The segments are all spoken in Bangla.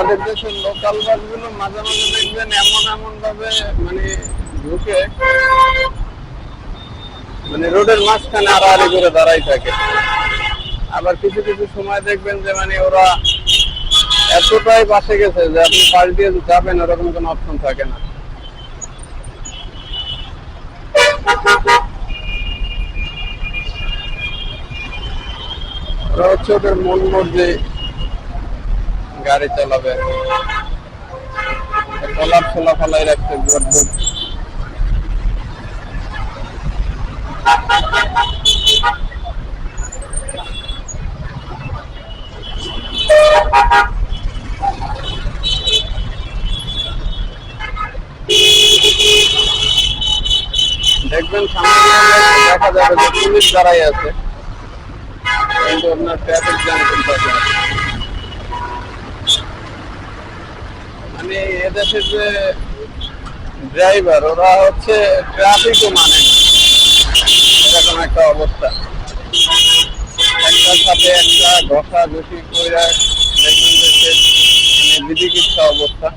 আমাদের দেশের লোকাল বাসগুলো মাঝে মাঝে দেখবেন এমন এমন ভাবে মানে ঢুকে মানে রোডের মাঝখানে আড়াআড়ি করে দাঁড়াই থাকে। আবার কিছু কিছু সময় দেখবেন যে মানে ওরা এতটাই বাসে গেছে যে আপনি পাশ দিয়ে যাবেন ওরকম কোনো অপশন থাকে না। ওরা হচ্ছে ওদের মন মর্জি গাড়ি চালাবে, কলার ছোলা ফলাই রাখছে গর্ভব। দেখবেন সামনে দেখা যাবে যে পুলিশ দাঁড়াই আছে, কিন্তু আপনার ট্রাফিক জ্যাম চলতে আছে। মানে এদেশের যে ড্রাইভার ওরা হচ্ছে ট্রাফিকও মানে না, এরকম একটা অবস্থা। একটার সাথে একটা ঘষাঘষি করে দেখবেন যে সে মানে বিধিকিচ্ছা অবস্থা।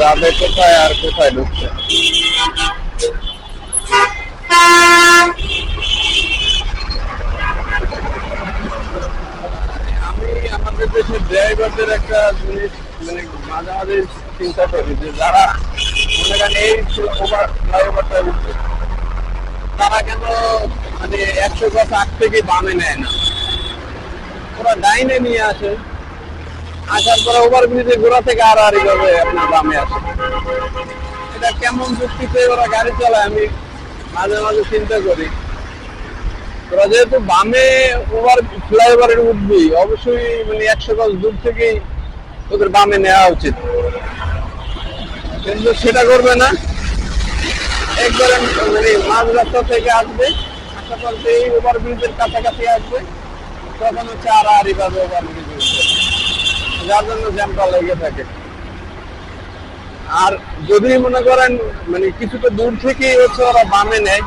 যাবে কোথায় আর কোথায় ঢুকছে। আমি আমাদের দেশের ড্রাইভারদের একটা জিনিস মানে মাঝে মাঝে চিন্তা করি যে যারা মনে করেন এই ওভার ফ্লাইওভারটা উঠছে, তারা কেন মানে 100 গজ আগ থেকে বামে নেয় না, ওরা ডাইনে নিয়ে আসে, আসার পরে ওভার ব্রিজে ঘোরা থেকে আড়াআড়ি ভাবে আপনার বামে আসে। এটা কেমন যুক্তিতে ওরা গাড়ি চালায় আমি মাঝে মাঝে চিন্তা করি। ওরা যেহেতু বামে ওভার ফ্লাইওভারের উঠবি, অবশ্যই মানে 100 গজ দূর থেকেই ওদের বামে নেওয়া উচিত, কিন্তু সেটা করবে না। একবারে মানে মাঝ রাস্তা থেকে আসবে, আসার পর এই ওভার ব্রিজের কাছাকাছি আসবে, তখন হচ্ছে আড়াআড়ি ভাবে ওভার ব্রিজ উঠবে, যার জন্য জ্যামটা লেগে থাকে। আর যদি মনে করেন মানে কিছুটা দূর থেকেই হচ্ছে ওরা বামে নেয়,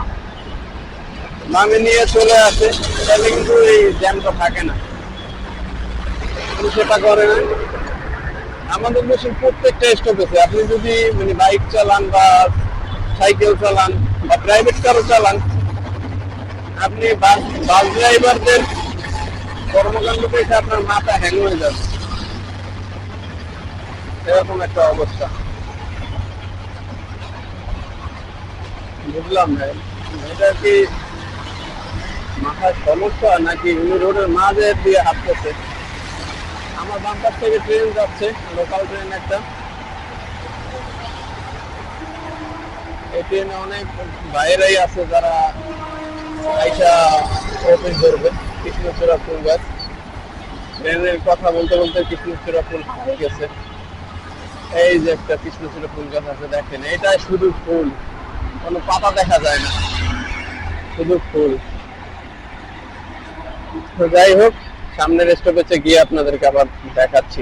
বামে নিয়ে চলে আসে, তাহলে কিন্তু এই জ্যামটা থাকে না, কিন্তু সেটা করে না। আমাদের দেশের প্রত্যেকটা স্টপেজে আপনি যদি মানে বাইক চালান বা সাইকেল চালান বা প্রাইভেট কারও চালান, আপনি বাস ড্রাইভারদের কর্মকাণ্ড পেয়েছে আপনার মাথা হ্যাং হয়ে যাবে, এরকম একটা অবস্থা। বুঝলাম না এটা কি মাথায় সমস্যা নাকি উনি রোডের মাঝে দিয়ে হাঁটতেছে। আমার বাম পাশ থেকে ট্রেন যাচ্ছে, লোকাল ট্রেন একটা। এই ট্রেনে অনেক বাইরেই আছে যারা আইসা অফিস ধরবে। কৃষ্ণচূড়া ফুল গাছ, ট্রেনের কথা বলতে বলতে কৃষ্ণচূড়া ফুল গেছে। এই যে একটা কৃষ্ণচূড়া ফুল গাছ আছে, দেখেন এটা শুধু ফুল, কোনো পাতা দেখা যায় না, শুধু ফুল। তো যাই হোক, সামনের স্টপেজে গিয়ে আপনাদেরকে আবার দেখাচ্ছি।